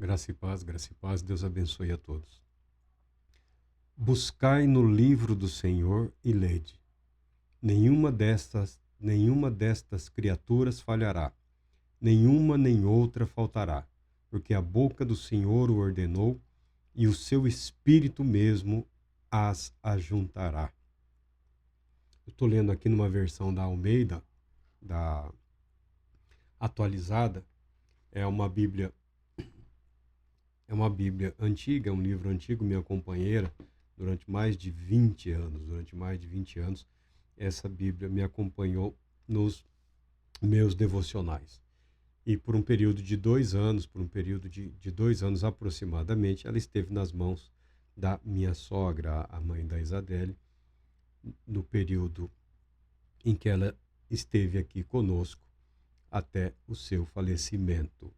Graça e paz, Deus abençoe a todos. Buscai no livro do Senhor e lede. Nenhuma destas criaturas falhará, nenhuma nem outra faltará, porque a boca do Senhor o ordenou e o seu espírito mesmo as ajuntará. Eu estou lendo aqui numa versão da Almeida, da atualizada, é uma Bíblia antiga, é um livro antigo, minha companheira, durante mais de 20 anos, essa Bíblia me acompanhou nos meus devocionais. E por um período de 2 anos, de 2 anos aproximadamente, ela esteve nas mãos da minha sogra, a mãe da Isadele, no período em que ela esteve aqui conosco até o seu falecimento.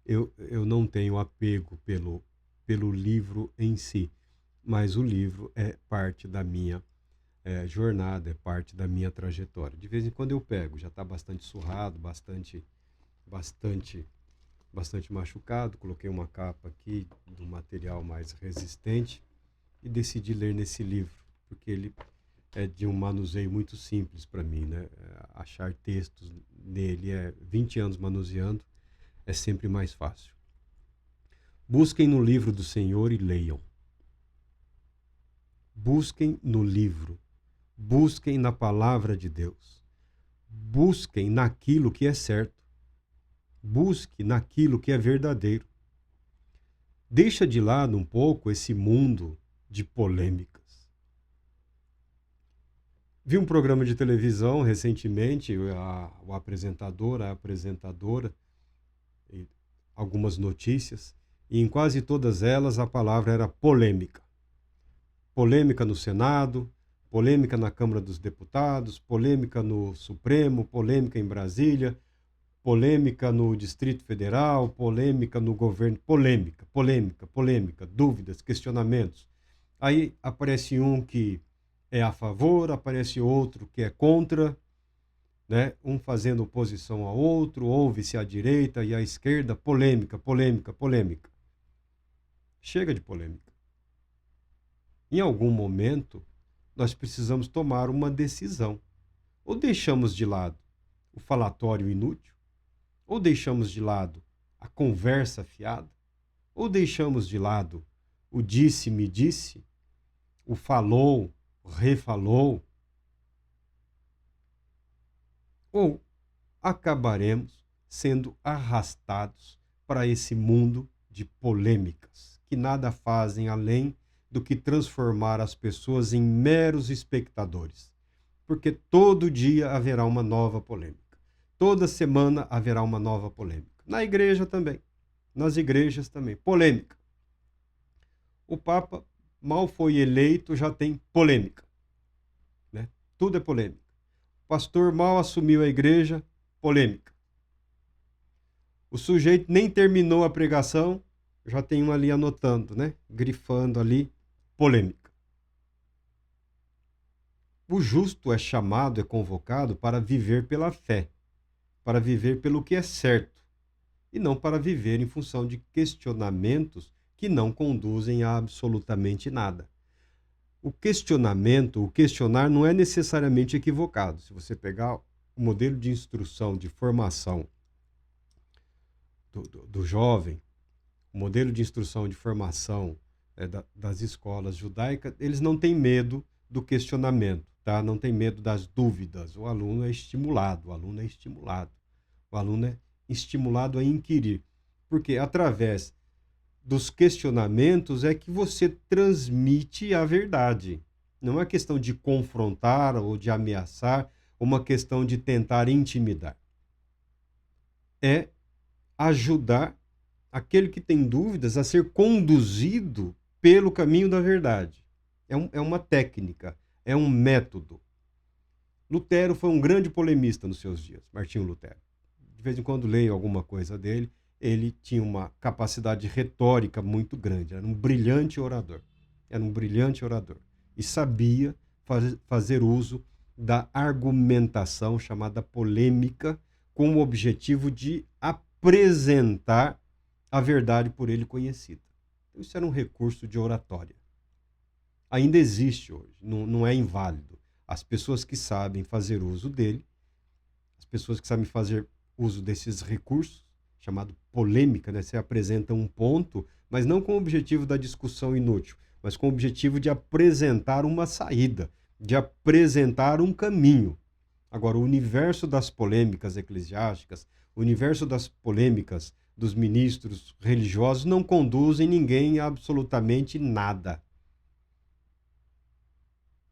Eu não tenho apego pelo livro em si, mas o livro é parte da minha jornada, é parte da minha trajetória. De vez em quando eu pego, já está bastante surrado, bastante machucado, coloquei uma capa aqui do material mais resistente e decidi ler nesse livro, porque ele é de um manuseio muito simples para mim, né? Achar textos nele 20 anos manuseando, é sempre mais fácil. Busquem no livro do Senhor e leiam. Busquem no livro. Busquem na palavra de Deus. Busquem naquilo que é certo. Busque naquilo que é verdadeiro. Deixa de lado um pouco esse mundo de polêmicas. Vi um programa de televisão recentemente, o apresentador, a apresentadora, algumas notícias, e em quase todas elas a palavra era polêmica. Polêmica no Senado, polêmica na Câmara dos Deputados, polêmica no Supremo, polêmica em Brasília, polêmica no Distrito Federal, polêmica no governo, polêmica, dúvidas, questionamentos. Aí aparece um que é a favor, aparece outro que é contra, né? Um fazendo oposição ao outro, ouve-se a direita e a esquerda, polêmica. Chega de polêmica. Em algum momento, nós precisamos tomar uma decisão. Ou deixamos de lado o falatório inútil, ou deixamos de lado a conversa fiada, ou deixamos de lado o disse-me disse, o falou, refalou, ou acabaremos sendo arrastados para esse mundo de polêmicas, que nada fazem além do que transformar as pessoas em meros espectadores. Porque todo dia haverá uma nova polêmica. Toda semana haverá uma nova polêmica. Na igreja também. Nas igrejas também. Polêmica. O Papa mal foi eleito, já tem polêmica. Né? Tudo é polêmica. O pastor mal assumiu a igreja, polêmica. O sujeito nem terminou a pregação, já tem um ali anotando, né? Grifando ali, polêmica. O justo é chamado, é convocado para viver pela fé, para viver pelo que é certo, e não para viver em função de questionamentos que não conduzem a absolutamente nada. O questionar não é necessariamente equivocado. Se você pegar o modelo de instrução, de formação do jovem, o modelo de instrução, de formação das escolas judaicas, eles não têm medo do questionamento, tá? Não tem medo das dúvidas. O aluno é estimulado, o aluno é estimulado a inquirir. Porque através dos questionamentos é que você transmite a verdade. Não é questão de confrontar ou de ameaçar, uma questão de tentar intimidar. É ajudar aquele que tem dúvidas a ser conduzido pelo caminho da verdade. É uma técnica, é um método. Lutero foi um grande polemista nos seus dias, Martinho Lutero. De vez em quando leio alguma coisa dele, ele tinha uma capacidade retórica muito grande, era um brilhante orador. E sabia fazer uso da argumentação chamada polêmica com o objetivo de apresentar a verdade por ele conhecida. Então, isso era um recurso de oratória. Ainda existe hoje, não é inválido. As pessoas que sabem fazer uso dele, as pessoas que sabem fazer uso desses recursos, chamado polêmica, né? Você apresenta um ponto, mas não com o objetivo da discussão inútil, mas com o objetivo de apresentar uma saída, de apresentar um caminho. Agora, o universo das polêmicas eclesiásticas, o universo das polêmicas dos ministros religiosos não conduzem ninguém a absolutamente nada.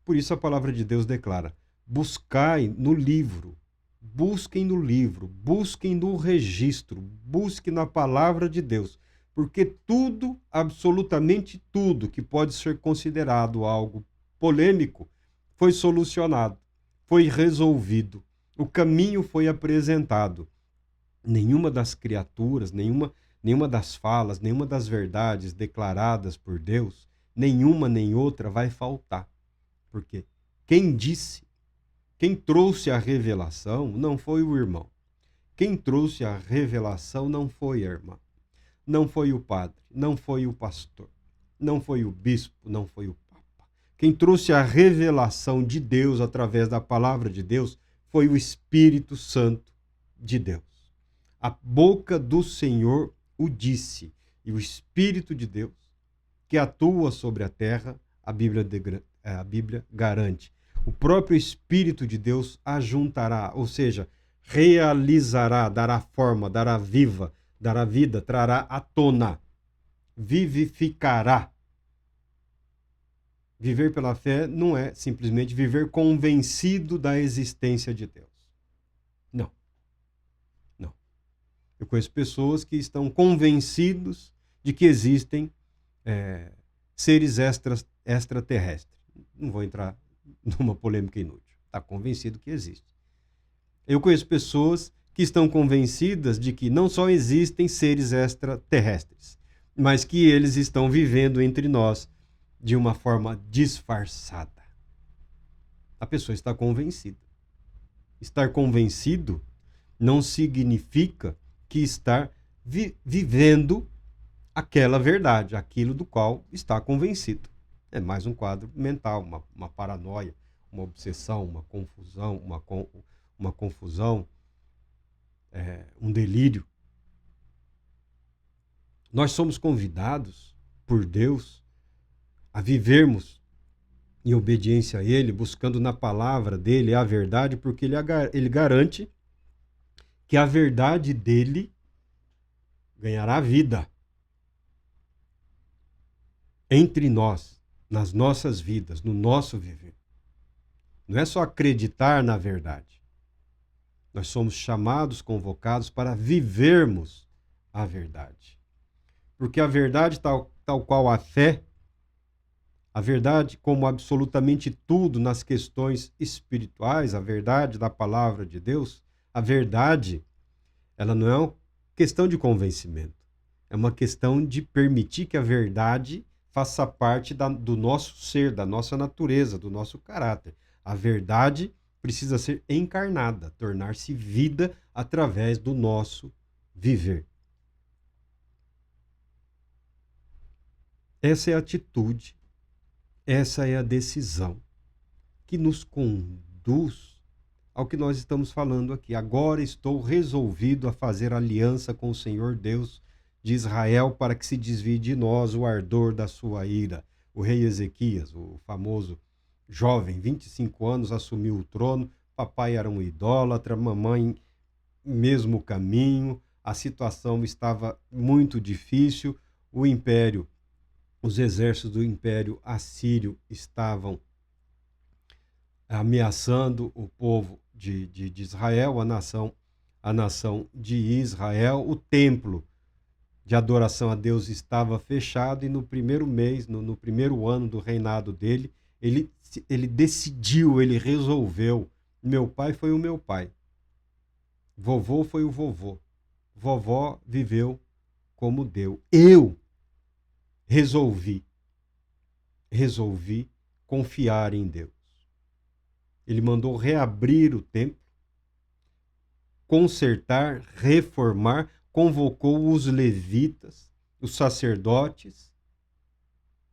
Por isso a palavra de Deus declara: buscai no livro, busquem no livro, busquem no registro, busquem na palavra de Deus, porque tudo, absolutamente tudo que pode ser considerado algo polêmico, foi solucionado, foi resolvido, o caminho foi apresentado. Nenhuma das criaturas, nenhuma das falas, nenhuma das verdades declaradas por Deus, nenhuma nem outra vai faltar. Porque quem disse, quem trouxe a revelação não foi o irmão. Quem trouxe a revelação não foi a irmã. Não foi o padre, não foi o pastor, não foi o bispo, não foi o papa. Quem trouxe a revelação de Deus através da palavra de Deus foi o Espírito Santo de Deus. A boca do Senhor o disse, e o Espírito de Deus, que atua sobre a terra, a Bíblia garante. O próprio Espírito de Deus ajuntará, ou seja, realizará, dará forma, dará vida, trará à tona, vivificará. Viver pela fé não é simplesmente viver convencido da existência de Deus. Não. Eu conheço pessoas que estão convencidos de que existem seres extraterrestres. Não vou entrar numa polêmica inútil. Está convencido que existe. Eu conheço pessoas que estão convencidas de que não só existem seres extraterrestres, mas que eles estão vivendo entre nós de uma forma disfarçada. A pessoa está convencida. Estar convencido não significa que estar vivendo aquela verdade, aquilo do qual está convencido. É mais um quadro mental, uma paranoia, uma obsessão, uma confusão, um delírio. Nós somos convidados por Deus a vivermos em obediência a Ele, buscando na palavra dEle a verdade, porque Ele garante que a verdade dEle ganhará vida entre nós, nas nossas vidas, no nosso viver. Não é só acreditar na verdade. Nós somos chamados, convocados para vivermos a verdade. Porque a verdade, tal qual a fé, a verdade como absolutamente tudo nas questões espirituais, a verdade da palavra de Deus, a verdade, ela não é uma questão de convencimento. É uma questão de permitir que a verdade faça parte do nosso ser, da nossa natureza, do nosso caráter. A verdade precisa ser encarnada, tornar-se vida através do nosso viver. Essa é a atitude, essa é a decisão que nos conduz ao que nós estamos falando aqui. Agora estou resolvido a fazer aliança com o Senhor Deus de Israel para que se desvie de nós o ardor da sua ira. O rei Ezequias, o famoso jovem, 25 anos, assumiu o trono. Papai era um idólatra, mamãe, mesmo caminho. A situação estava muito difícil. O império, os exércitos do império assírio estavam ameaçando o povo de Israel, a nação de Israel. O templo de adoração a Deus estava fechado e no primeiro mês, no primeiro ano do reinado dele, ele decidiu, ele resolveu. Meu pai foi o meu pai. Vovô foi o vovô. Vovó viveu como deu. Eu resolvi confiar em Deus. Ele mandou reabrir o templo, consertar, reformar, convocou os levitas, os sacerdotes,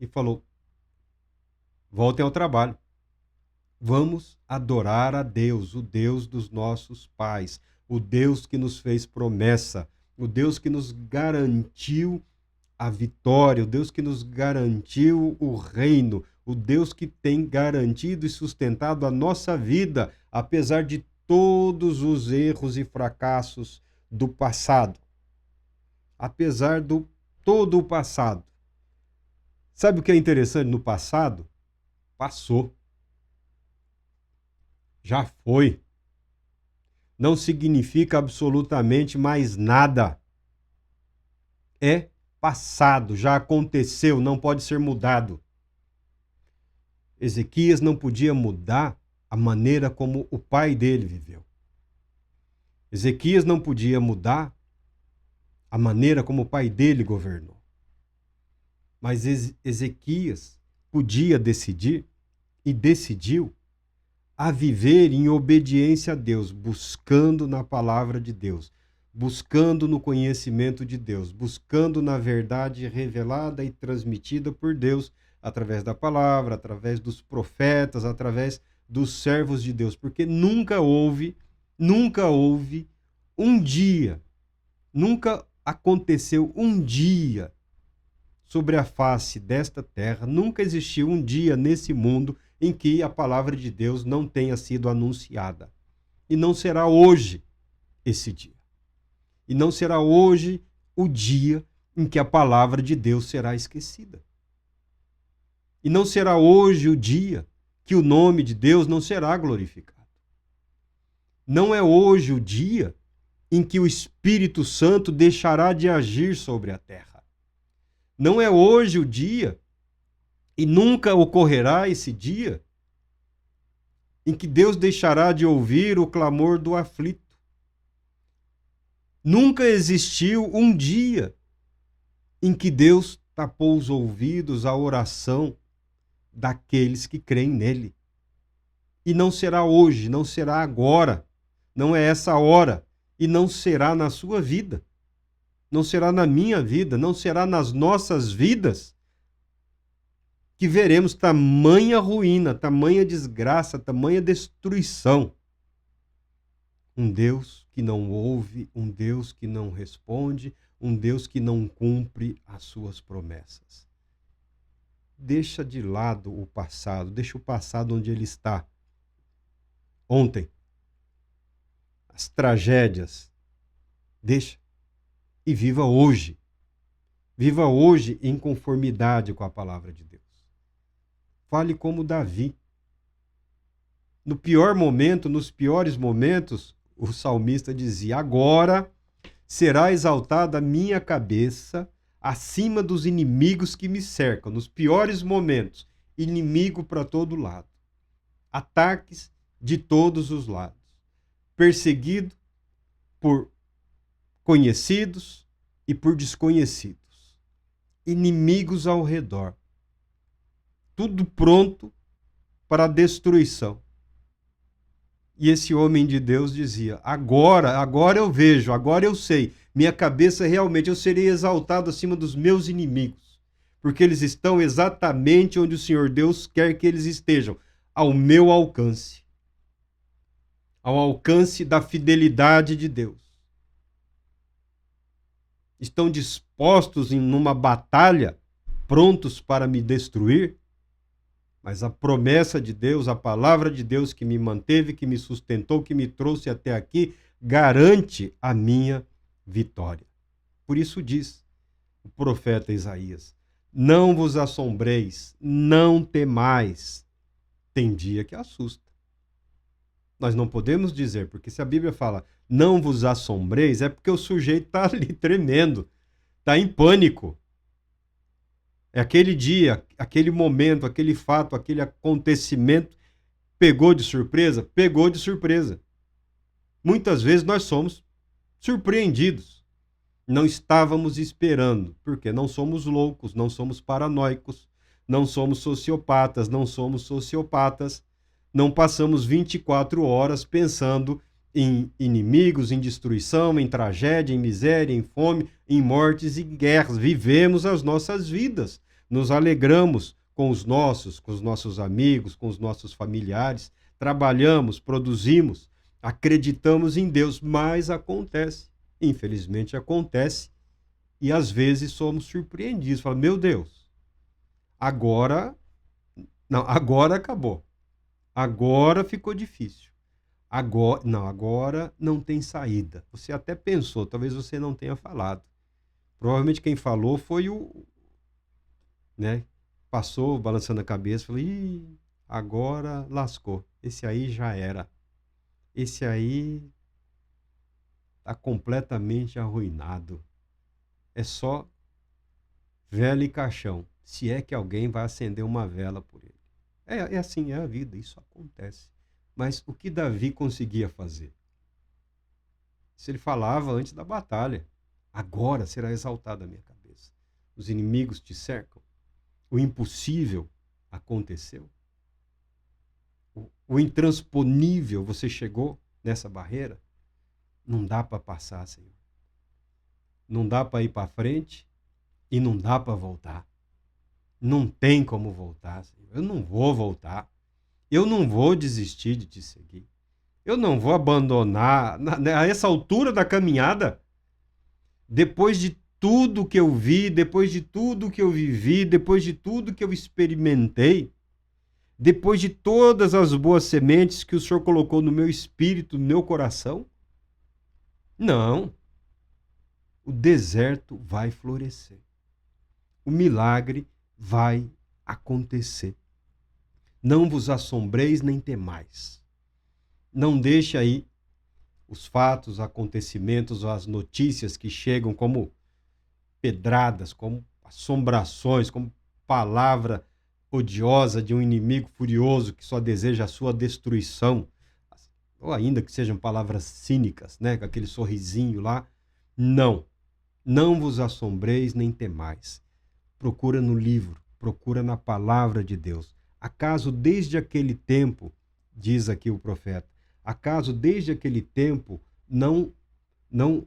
e falou: voltem ao trabalho. Vamos adorar a Deus, o Deus dos nossos pais, o Deus que nos fez promessa, o Deus que nos garantiu a vitória, o Deus que nos garantiu o reino, o Deus que tem garantido e sustentado a nossa vida, apesar de todos os erros e fracassos do passado. Apesar de todo o passado. Sabe o que é interessante no passado? Passou. Já foi. Não significa absolutamente mais nada. É passado, já aconteceu, não pode ser mudado. Ezequias não podia mudar a maneira como o pai dele viveu. Ezequias não podia mudar a maneira como o pai dele governou. Mas Ezequias podia decidir, e decidiu, a viver em obediência a Deus, buscando na palavra de Deus, buscando no conhecimento de Deus, buscando na verdade revelada e transmitida por Deus, através da palavra, através dos profetas, através dos servos de Deus, porque nunca houve um dia, nunca aconteceu um dia sobre a face desta terra, nunca existiu um dia nesse mundo em que a palavra de Deus não tenha sido anunciada. E não será hoje esse dia. E não será hoje o dia em que a palavra de Deus será esquecida. E não será hoje o dia que o nome de Deus não será glorificado. Não é hoje o dia em que o Espírito Santo deixará de agir sobre a terra. Não é hoje o dia, e nunca ocorrerá esse dia, em que Deus deixará de ouvir o clamor do aflito. Nunca existiu um dia em que Deus tapou os ouvidos à oração daqueles que creem nele. E não será hoje, não será agora, não é essa hora, e não será na sua vida, não será na minha vida, não será nas nossas vidas, que veremos tamanha ruína, tamanha desgraça, tamanha destruição. Um Deus que não ouve, um Deus que não responde, um Deus que não cumpre as suas promessas. Deixa de lado o passado, deixa o passado onde ele está. Ontem, as tragédias, deixa e viva hoje. Viva hoje em conformidade com a palavra de Deus. Fale como Davi. No pior momento, nos piores momentos, o salmista dizia: agora será exaltada a minha cabeça acima dos inimigos que me cercam. Nos piores momentos, inimigo para todo lado. Ataques de todos os lados. Perseguido por conhecidos e por desconhecidos. Inimigos ao redor. Tudo pronto para a destruição. E esse homem de Deus dizia: agora eu vejo, agora eu sei, minha cabeça realmente, eu serei exaltado acima dos meus inimigos, porque eles estão exatamente onde o Senhor Deus quer que eles estejam, ao meu alcance, ao alcance da fidelidade de Deus. Estão dispostos em uma batalha, prontos para me destruir? Mas a promessa de Deus, a palavra de Deus que me manteve, que me sustentou, que me trouxe até aqui, garante a minha vitória. Por isso diz o profeta Isaías: não vos assombreis, não temais. Tem dia que assusta. Nós não podemos dizer, porque se a Bíblia fala não vos assombreis, é porque o sujeito está ali tremendo, está em pânico. É aquele dia, aquele momento, aquele fato, aquele acontecimento pegou de surpresa? Pegou de surpresa. Muitas vezes nós somos surpreendidos. Não estávamos esperando, porque não somos loucos, não somos paranoicos, não somos sociopatas, não passamos 24 horas pensando em inimigos, em destruição, em tragédia, em miséria, em fome, em mortes e guerras. Vivemos as nossas vidas, nos alegramos com os nossos amigos, com os nossos familiares, trabalhamos, produzimos, acreditamos em Deus, mas acontece, infelizmente acontece, e às vezes somos surpreendidos. Fala, meu Deus, agora acabou. Agora ficou difícil. Agora não tem saída. Você até pensou, talvez você não tenha falado. Provavelmente quem falou foi né? Passou balançando a cabeça, falou, agora lascou. Esse aí já era. Esse aí está completamente arruinado. É só vela e caixão. Se é que alguém vai acender uma vela por ele. É assim, é a vida, isso acontece. Mas o que Davi conseguia fazer? Se ele falava antes da batalha, agora será exaltada a minha cabeça. Os inimigos te cercam. O impossível aconteceu. O intransponível, você chegou nessa barreira. Não dá para passar, Senhor. Não dá para ir para frente e não dá para voltar. Não tem como voltar, Senhor. Eu não vou voltar. Eu não vou desistir de te seguir. Eu não vou abandonar. A essa altura da caminhada, depois de tudo que eu vi, depois de tudo que eu vivi, depois de tudo que eu experimentei, depois de todas as boas sementes que o Senhor colocou no meu espírito, no meu coração, não. O deserto vai florescer. O milagre vai acontecer. Não vos assombreis nem temais. Não deixe aí os fatos, acontecimentos, as notícias que chegam como pedradas, como assombrações, como palavra odiosa de um inimigo furioso que só deseja a sua destruição, ou ainda que sejam palavras cínicas, né, com aquele sorrisinho lá. Não vos assombreis nem temais. Procura no livro, procura na palavra de Deus. Acaso desde aquele tempo, diz aqui o profeta, acaso desde aquele tempo não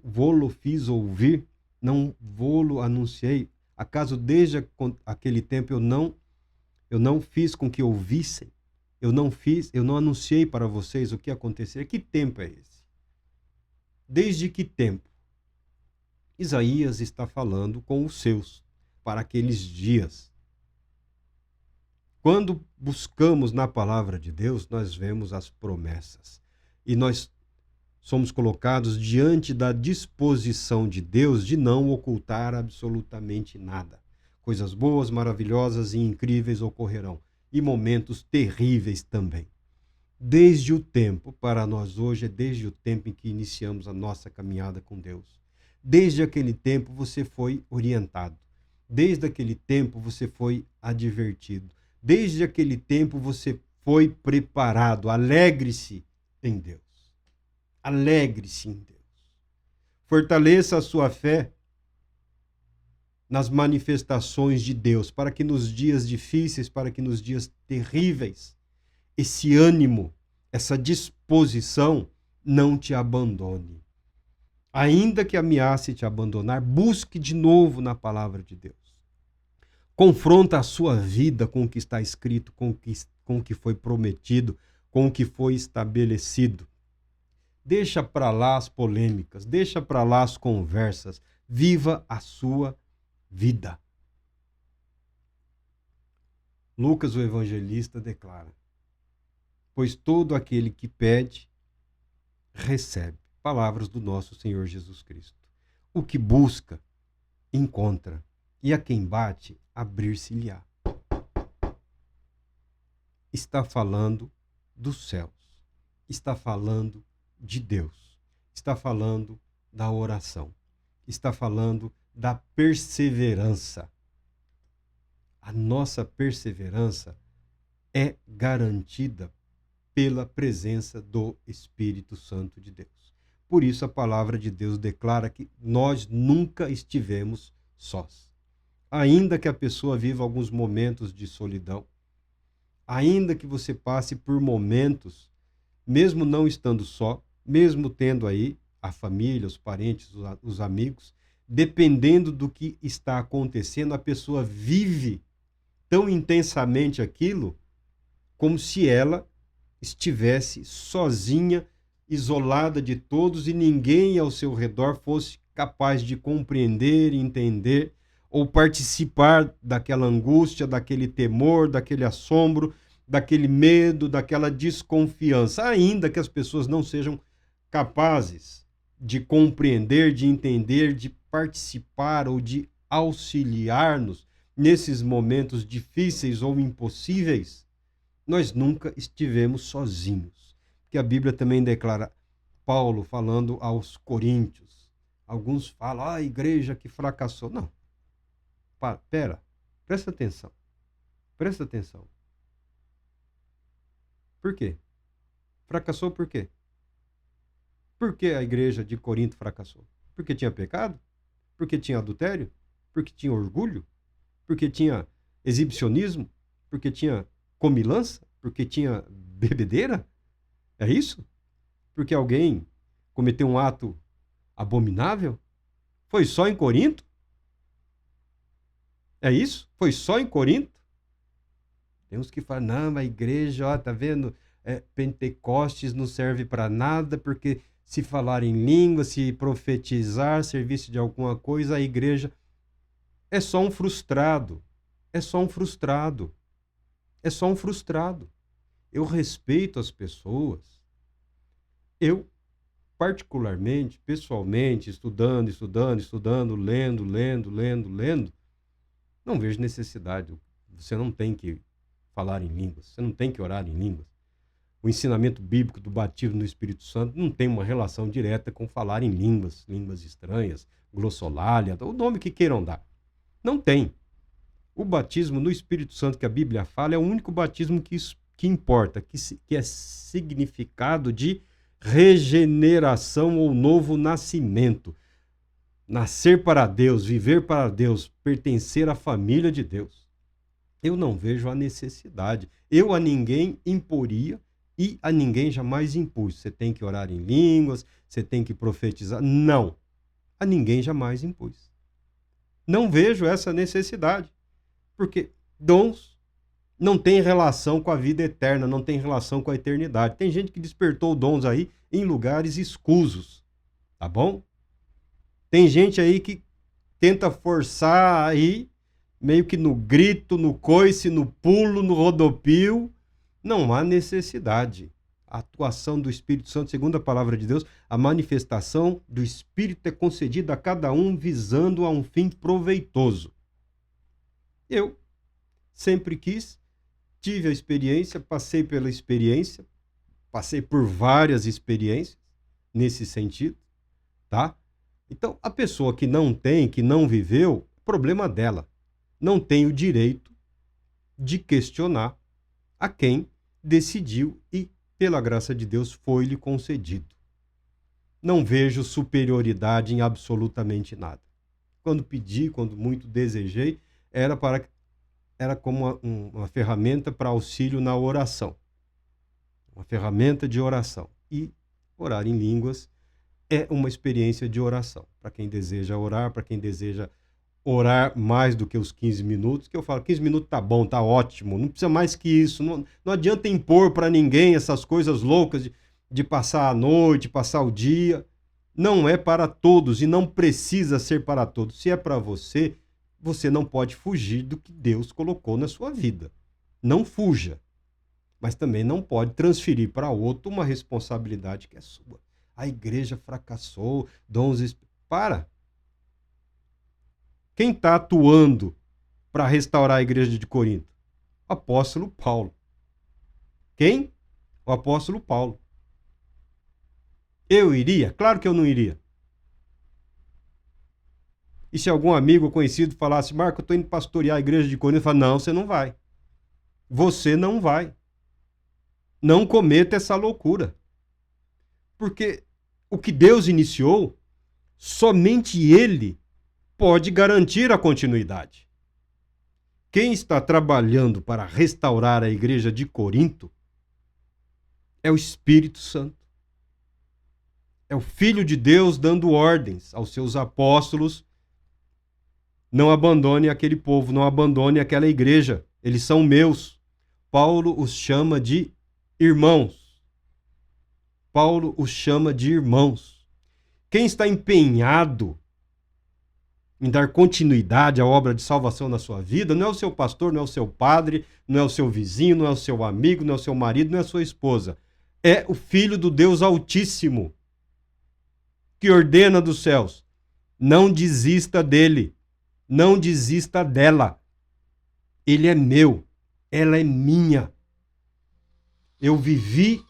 vô-lo fiz ouvir, não vô-lo anunciei? Acaso desde aquele tempo eu não fiz com que ouvissem? Eu não anunciei para vocês o que acontecer? Que tempo é esse? Desde que tempo? Isaías está falando com os seus, para aqueles dias. Quando buscamos na palavra de Deus, nós vemos as promessas. E nós somos colocados diante da disposição de Deus de não ocultar absolutamente nada. Coisas boas, maravilhosas e incríveis ocorrerão. E momentos terríveis também. Desde o tempo, para nós hoje, é desde o tempo em que iniciamos a nossa caminhada com Deus. Desde aquele tempo você foi orientado. Desde aquele tempo você foi advertido. Desde aquele tempo você foi preparado. Alegre-se em Deus. Alegre-se em Deus. Fortaleça a sua fé nas manifestações de Deus, para que nos dias difíceis, para que nos dias terríveis, esse ânimo, essa disposição não te abandone. Ainda que ameace te abandonar, busque de novo na palavra de Deus. Confronta a sua vida com o que está escrito, com o que foi prometido, com o que foi estabelecido. Deixa para lá as polêmicas, deixa para lá as conversas. Viva a sua vida. Lucas, o evangelista, declara: pois todo aquele que pede, recebe. Palavras do nosso Senhor Jesus Cristo. O que busca, encontra. E a quem bate, abrir-se-lhe-á. Está falando dos céus. Está falando de Deus. Está falando da oração. Está falando da perseverança. A nossa perseverança é garantida pela presença do Espírito Santo de Deus. Por isso a palavra de Deus declara que nós nunca estivemos sós. Ainda que a pessoa viva alguns momentos de solidão, ainda que você passe por momentos, mesmo não estando só, mesmo tendo aí a família, os parentes, os amigos, dependendo do que está acontecendo, a pessoa vive tão intensamente aquilo como se ela estivesse sozinha, isolada de todos e ninguém ao seu redor fosse capaz de compreender, entender ou participar daquela angústia, daquele temor, daquele assombro, daquele medo, daquela desconfiança, ainda que as pessoas não sejam capazes de compreender, de entender, de participar ou de auxiliar-nos nesses momentos difíceis ou impossíveis, nós nunca estivemos sozinhos. Que a Bíblia também declara, Paulo falando aos coríntios. Alguns falam, a igreja que fracassou. Não. Pera, presta atenção. Presta atenção. Por quê? Fracassou por quê? Por que a igreja de Corinto fracassou? Porque tinha pecado? Porque tinha adultério? Porque tinha orgulho? Porque tinha exibicionismo? Porque tinha comilança? Porque tinha bebedeira? É isso? Porque alguém cometeu um ato abominável? Foi só em Corinto? É isso? Foi só em Corinto? Tem uns que falam, não, a igreja, ó, tá vendo? Pentecostes não serve para nada, porque se falar em língua, se profetizar, serviço de alguma coisa, a igreja é só um frustrado. É só um frustrado. É só um frustrado. Eu respeito as pessoas. Eu, particularmente, pessoalmente, estudando, lendo, não vejo necessidade. Você não tem que falar em línguas, você não tem que orar em línguas. O ensinamento bíblico do batismo no Espírito Santo não tem uma relação direta com falar em línguas, línguas estranhas, glossolalia, o nome que queiram dar. Não tem. O batismo no Espírito Santo que a Bíblia fala é o único batismo que importa, que é significado de regeneração ou novo nascimento. Nascer para Deus, viver para Deus, pertencer à família de Deus. Eu não vejo a necessidade. Eu a ninguém imporia e a ninguém jamais impus. Você tem que orar em línguas, você tem que profetizar. Não. A ninguém jamais impus. Não vejo essa necessidade. Porque dons não têm relação com a vida eterna, não tem relação com a eternidade. Tem gente que despertou dons aí em lugares escusos. Tá bom? Tem gente aí que tenta forçar aí meio que no grito, no coice, no pulo, no rodopio. Não há necessidade. A atuação do Espírito Santo, segundo a palavra de Deus, a manifestação do Espírito é concedida a cada um visando a um fim proveitoso. Eu sempre quis, tive a experiência, passei pela experiência, passei por várias experiências nesse sentido, tá? Então, a pessoa que não tem, que não viveu, problema dela. Não tem o direito de questionar a quem decidiu e, pela graça de Deus, foi-lhe concedido. Não vejo superioridade em absolutamente nada. Quando pedi, quando muito desejei, era como uma ferramenta para auxílio na oração. Uma ferramenta de oração. E orar em línguas é uma experiência de oração. Para quem deseja orar, para quem deseja orar mais do que os 15 minutos, que eu falo, 15 minutos tá bom, tá ótimo, não precisa mais que isso. Não adianta impor para ninguém essas coisas loucas de passar a noite, passar o dia. Não é para todos e não precisa ser para todos. Se é para você, você não pode fugir do que Deus colocou na sua vida. Não fuja. Mas também não pode transferir para outro uma responsabilidade que é sua. A igreja fracassou, dons... Para! Quem está atuando para restaurar a igreja de Corinto? O apóstolo Paulo. Quem? O apóstolo Paulo. Eu iria? Claro que eu não iria. E se algum amigo ou conhecido falasse, Marco, eu estou indo pastorear a igreja de Corinto, eu falo, não, você não vai. Você não vai. Não cometa essa loucura. Porque o que Deus iniciou, somente Ele pode garantir a continuidade. Quem está trabalhando para restaurar a igreja de Corinto é o Espírito Santo. É o Filho de Deus dando ordens aos seus apóstolos: não abandone aquele povo, não abandone aquela igreja, eles são meus. Paulo os chama de irmãos. Paulo os chama de irmãos. Quem está empenhado em dar continuidade à obra de salvação na sua vida não é o seu pastor, não é o seu padre, não é o seu vizinho, não é o seu amigo, não é o seu marido, não é a sua esposa. É o Filho do Deus Altíssimo, que ordena dos céus: não desista dele, não desista dela. Ele é meu, ela é minha. Eu vivi,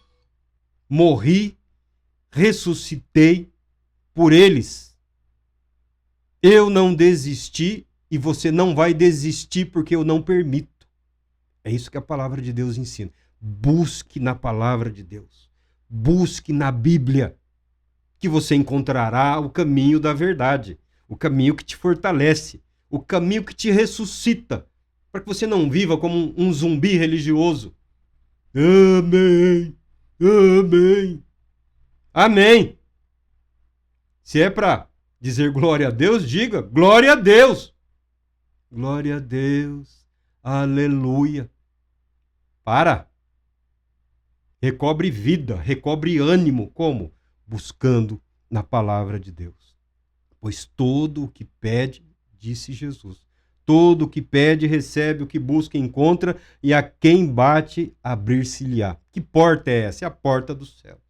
morri, ressuscitei por eles. Eu não desisti e você não vai desistir porque eu não permito. É isso que a palavra de Deus ensina. Busque na palavra de Deus. Busque na Bíblia, que você encontrará o caminho da verdade, o caminho que te fortalece, o caminho que te ressuscita, para que você não viva como um zumbi religioso. Amém, amém, amém. Se é para dizer glória a Deus, diga glória a Deus. Glória a Deus, aleluia. Para. Recobre vida, recobre ânimo. Como? Buscando na palavra de Deus. Pois todo o que pede, disse Jesus, todo o que pede recebe, o que busca encontra, e a quem bate abrir-se-lhe-á. Que porta é essa? É a porta dos céus.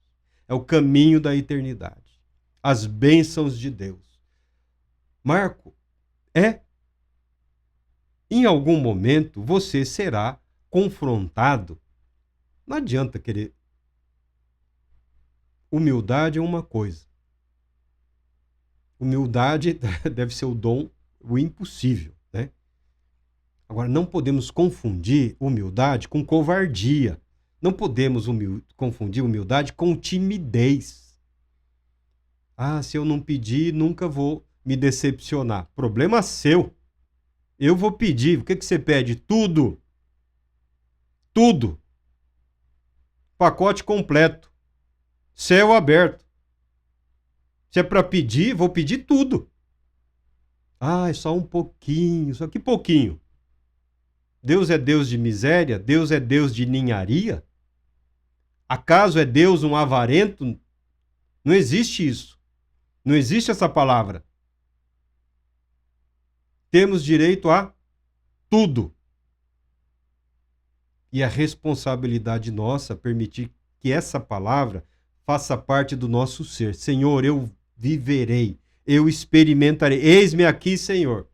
É o caminho da eternidade. As bênçãos de Deus. Marco, em algum momento você será confrontado. Não adianta querer. Humildade é uma coisa. Humildade deve ser o dom, o impossível, né? Agora, não podemos confundir humildade com covardia. Não podemos confundir humildade com timidez. Ah, se eu não pedir, nunca vou me decepcionar. Problema seu. Eu vou pedir. O que você pede? Tudo. Tudo. Pacote completo. Céu aberto. Se é para pedir, vou pedir tudo. Ah, é só um pouquinho. Só que pouquinho. Deus é Deus de miséria? Deus é Deus de ninharia? Acaso é Deus um avarento? Não existe isso. Não existe essa palavra. Temos direito a tudo. E a responsabilidade nossa permitir que essa palavra faça parte do nosso ser. Senhor, eu viverei, eu experimentarei. Eis-me aqui, Senhor.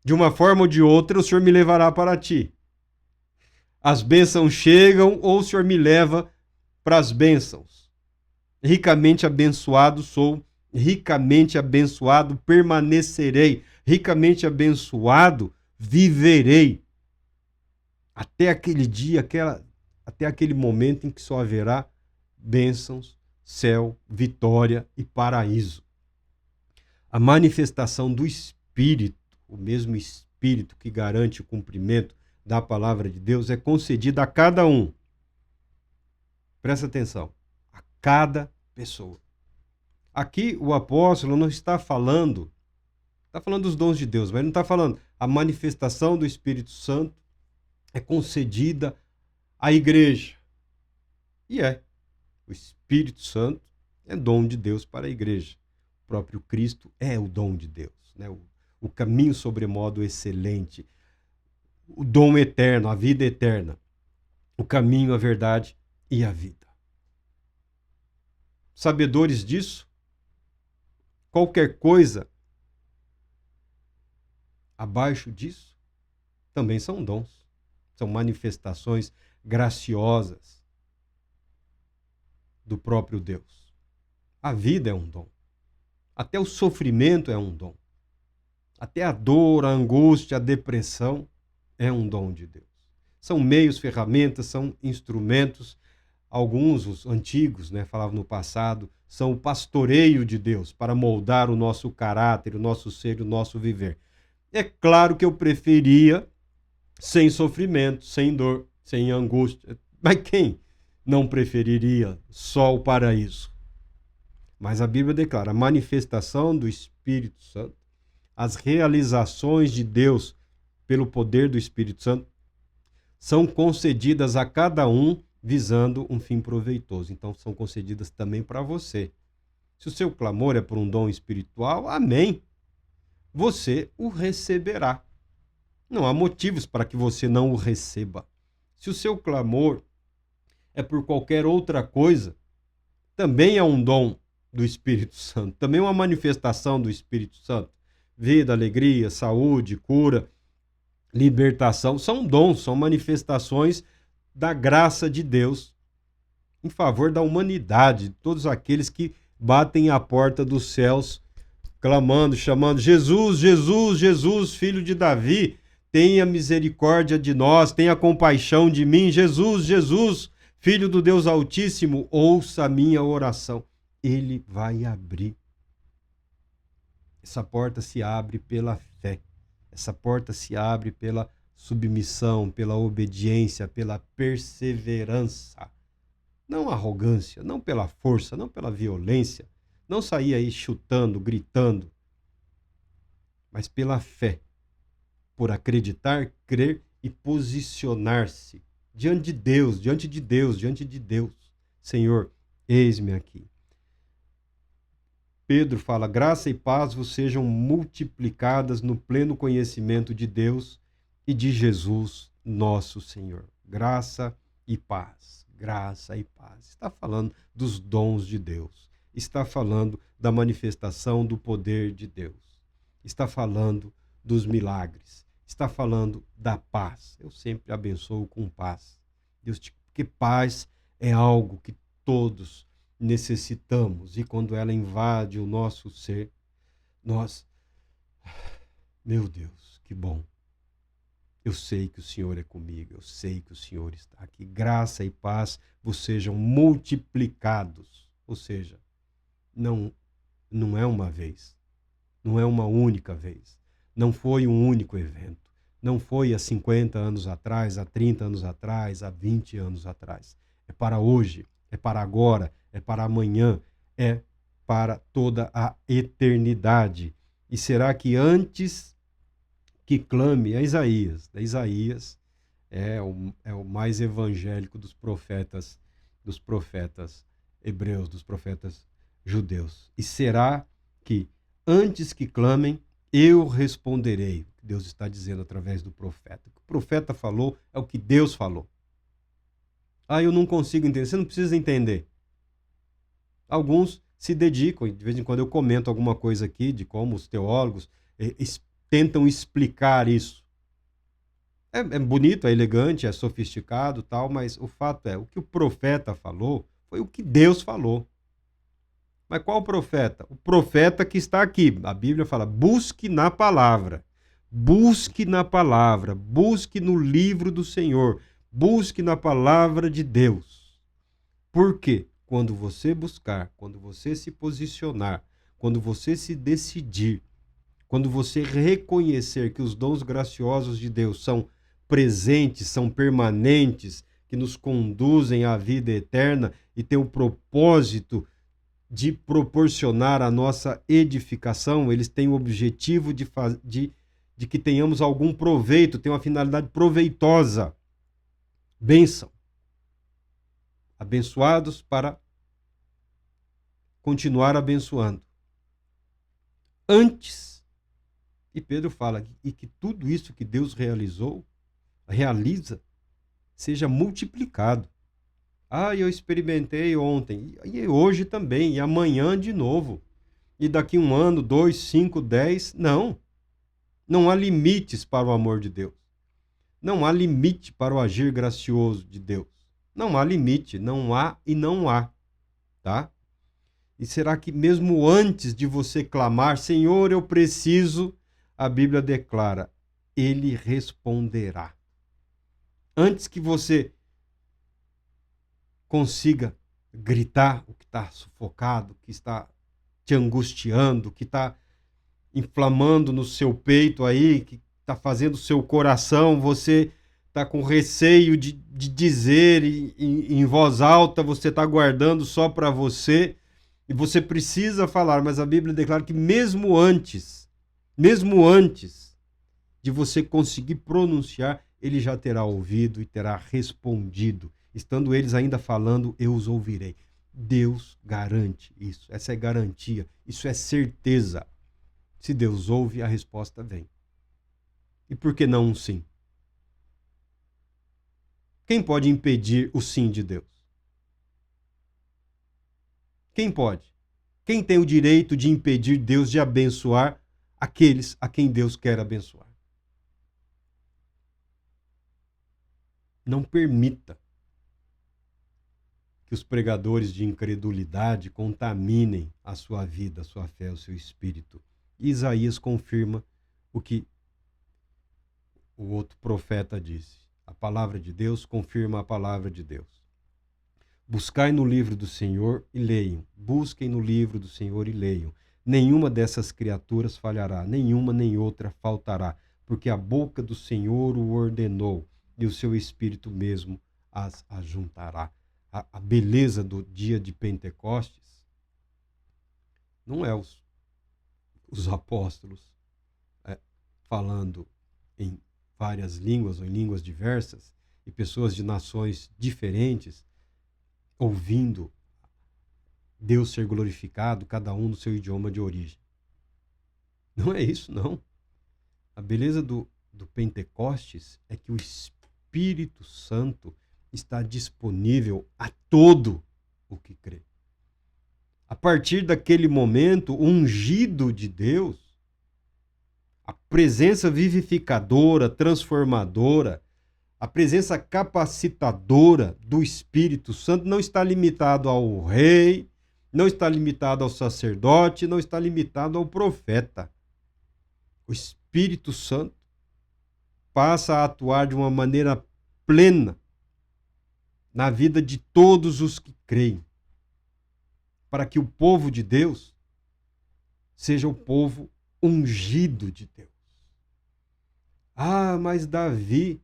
De uma forma ou de outra, o Senhor me levará para ti. As bênçãos chegam ou o Senhor me leva para as bênçãos. Ricamente abençoado sou, ricamente abençoado permanecerei, ricamente abençoado viverei. Até aquele dia, até aquele momento em que só haverá bênçãos, céu, vitória e paraíso. A manifestação do Espírito, o mesmo Espírito que garante o cumprimento da palavra de Deus, é concedida a cada um. Presta atenção. A cada pessoa. Aqui o apóstolo não está falando dos dons de Deus, mas ele não está falando a manifestação do Espírito Santo é concedida à igreja. E o Espírito Santo é dom de Deus para a igreja. O próprio Cristo é o dom de Deus, né? O caminho sobremodo excelente, o dom eterno, a vida eterna, o caminho, a verdade e a vida. Sabedores disso, qualquer coisa abaixo disso também são dons, são manifestações graciosas do próprio Deus. A vida é um dom. Até o sofrimento é um dom. Até a dor, a angústia, a depressão é um dom de Deus. São meios, ferramentas, são instrumentos. Alguns, os antigos, falavam no passado, são o pastoreio de Deus para moldar o nosso caráter, o nosso ser, o nosso viver. É claro que eu preferia sem sofrimento, sem dor, sem angústia. Mas quem não preferiria só o paraíso? Mas a Bíblia declara a manifestação do Espírito Santo, as realizações de Deus pelo poder do Espírito Santo, são concedidas a cada um visando um fim proveitoso. Então, são concedidas também para você. Se o seu clamor é por um dom espiritual, amém. Você o receberá. Não há motivos para que você não o receba. Se o seu clamor é por qualquer outra coisa, também é um dom do Espírito Santo, também é uma manifestação do Espírito Santo. Vida, alegria, saúde, cura, libertação, são dons, são manifestações da graça de Deus em favor da humanidade, todos aqueles que batem à porta dos céus, clamando, chamando: Jesus, Jesus, Jesus, filho de Davi, tenha misericórdia de nós, tenha compaixão de mim. Jesus, Jesus, filho do Deus Altíssimo, ouça a minha oração. Ele vai abrir. Essa porta se abre pela fé. Essa porta se abre pela submissão, pela obediência, pela perseverança. Não arrogância, não pela força, não pela violência, não sair aí chutando, gritando, mas pela fé, por acreditar, crer e posicionar-se diante de Deus, diante de Deus, diante de Deus. Senhor, eis-me aqui. Pedro fala: graça e paz vos sejam multiplicadas no pleno conhecimento de Deus e de Jesus, nosso Senhor. Graça e paz, graça e paz. Está falando dos dons de Deus. Está falando da manifestação do poder de Deus. Está falando dos milagres. Está falando da paz. Eu sempre abençoo com paz. Deus, porque paz é algo que todos necessitamos, e quando ela invade o nosso ser, nós, meu Deus, que bom. Eu sei que o Senhor é comigo, eu sei que o Senhor está aqui. Graça e paz vos sejam multiplicados. Ou seja, não é uma vez, não é uma única vez, não foi um único evento, não foi há 50 anos atrás, há 30 anos atrás, há 20 anos atrás. É para hoje, é para agora, é para amanhã, é para toda a eternidade. E será que antes que clame a Isaías, é o mais evangélico dos profetas hebreus, dos profetas judeus. E será que antes que clamem, eu responderei? Deus está dizendo através do profeta. O que o profeta falou é o que Deus falou. Eu não consigo entender. Você não precisa entender. Alguns se dedicam, de vez em quando eu comento alguma coisa aqui de como os teólogos tentam explicar isso. É bonito, é elegante, é sofisticado, tal, mas o fato é, o que o profeta falou foi o que Deus falou. Mas qual profeta? O profeta que está aqui. A Bíblia fala: busque na palavra. Busque na palavra. Busque no livro do Senhor. Busque na palavra de Deus. Por quê? Quando você buscar, quando você se posicionar, quando você se decidir, quando você reconhecer que os dons graciosos de Deus são presentes, são permanentes, que nos conduzem à vida eterna e têm o propósito de proporcionar a nossa edificação, eles têm o objetivo de que tenhamos algum proveito, tem uma finalidade proveitosa. Bênção. Abençoados para continuar abençoando. Antes, e Pedro fala, e que tudo isso que Deus realiza, seja multiplicado. Eu experimentei ontem, e hoje também, e amanhã de novo. E daqui 1 ano, 2, 5, 10, não. Não há limites para o amor de Deus. Não há limite para o agir gracioso de Deus. Não há limite, não há e não há, tá? E será que mesmo antes de você clamar, Senhor, eu preciso, a Bíblia declara, Ele responderá. Antes que você consiga gritar o que está sufocado, que está te angustiando, que está inflamando no seu peito aí, que está fazendo o seu coração, você está com receio de dizer em voz alta, você está guardando só para você. E você precisa falar, mas a Bíblia declara que mesmo antes de você conseguir pronunciar, ele já terá ouvido e terá respondido. Estando eles ainda falando, eu os ouvirei. Deus garante isso. Essa é garantia. Isso é certeza. Se Deus ouve, a resposta vem. E por que não um sim? Quem pode impedir o sim de Deus? Quem pode? Quem tem o direito de impedir Deus de abençoar aqueles a quem Deus quer abençoar? Não permita que os pregadores de incredulidade contaminem a sua vida, a sua fé, o seu espírito. Isaías confirma o que o outro profeta disse. A palavra de Deus confirma a palavra de Deus. Buscai no livro do Senhor e leiam. Busquem no livro do Senhor e leiam. Nenhuma dessas criaturas falhará, nenhuma nem outra faltará, porque a boca do Senhor o ordenou e o seu espírito mesmo as ajuntará. A beleza do dia de Pentecostes não é os apóstolos falando em várias línguas ou em línguas diversas e pessoas de nações diferentes ouvindo Deus ser glorificado, cada um no seu idioma de origem. Não é isso, não. A beleza do Pentecostes é que o Espírito Santo está disponível a todo o que crê. A partir daquele momento, o ungido de Deus, a presença vivificadora, transformadora, a presença capacitadora do Espírito Santo não está limitado ao rei, não está limitado ao sacerdote, não está limitado ao profeta. O Espírito Santo passa a atuar de uma maneira plena na vida de todos os que creem, para que o povo de Deus seja o povo ungido de Deus. Ah, mas Davi,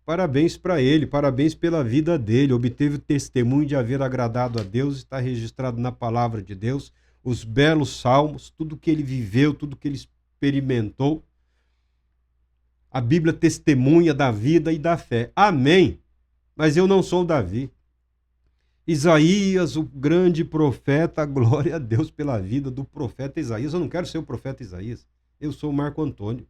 parabéns para ele, parabéns pela vida dele, obteve o testemunho de haver agradado a Deus, está registrado na palavra de Deus, os belos salmos, tudo que ele viveu, tudo que ele experimentou. A Bíblia testemunha da vida e da fé. Amém. Mas eu não sou Davi. Isaías, o grande profeta, glória a Deus pela vida do profeta Isaías. Eu não quero ser o profeta Isaías. Eu sou o Marco Antônio.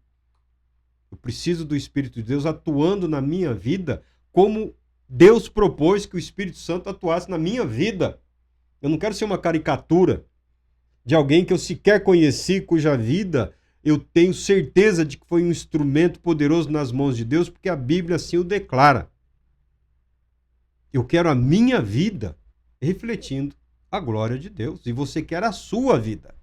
Eu preciso do Espírito de Deus atuando na minha vida como Deus propôs que o Espírito Santo atuasse na minha vida. Eu não quero ser uma caricatura de alguém que eu sequer conheci, cuja vida eu tenho certeza de que foi um instrumento poderoso nas mãos de Deus, porque a Bíblia assim o declara. Eu quero a minha vida refletindo a glória de Deus. E você quer a sua vida.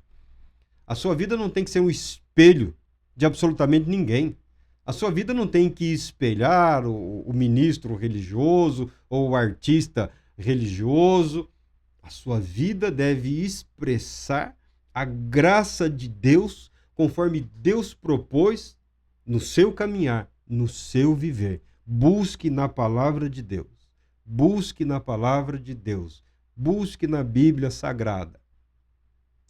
A sua vida não tem que ser um espelho de absolutamente ninguém. A sua vida não tem que espelhar o ministro religioso ou o artista religioso. A sua vida deve expressar a graça de Deus conforme Deus propôs no seu caminhar, no seu viver. Busque na palavra de Deus. Busque na palavra de Deus. Busque na Bíblia Sagrada.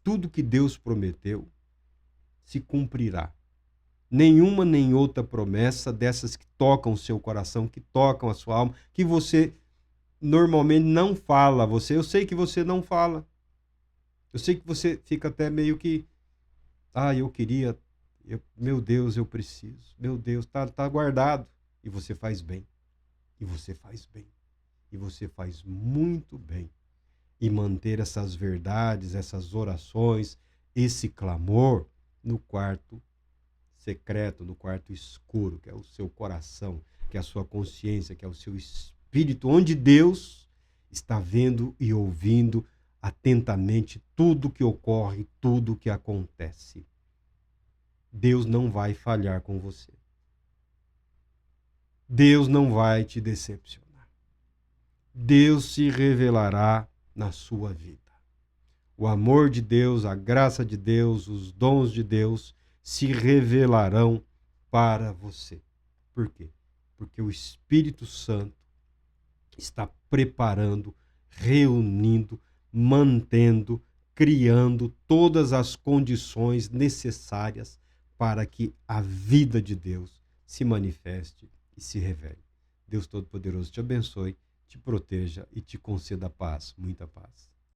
Tudo que Deus prometeu se cumprirá. Nenhuma nem outra promessa dessas que tocam o seu coração, que tocam a sua alma, que você normalmente não fala. Eu sei que você não fala. Eu sei que você fica até meio que, eu queria, meu Deus, eu preciso. Meu Deus, tá guardado. E você faz bem. E você faz bem. E você faz muito bem. E manter essas verdades, essas orações, esse clamor no quarto secreto, no quarto escuro, que é o seu coração, que é a sua consciência, que é o seu espírito, onde Deus está vendo e ouvindo atentamente tudo que ocorre, tudo que acontece. Deus não vai falhar com você. Deus não vai te decepcionar. Deus se revelará na sua vida. O amor de Deus, a graça de Deus, os dons de Deus se revelarão para você. Por quê? Porque o Espírito Santo está preparando, reunindo, mantendo, criando todas as condições necessárias para que a vida de Deus se manifeste e se revele. Deus Todo-Poderoso te abençoe, te proteja e te conceda paz, muita paz.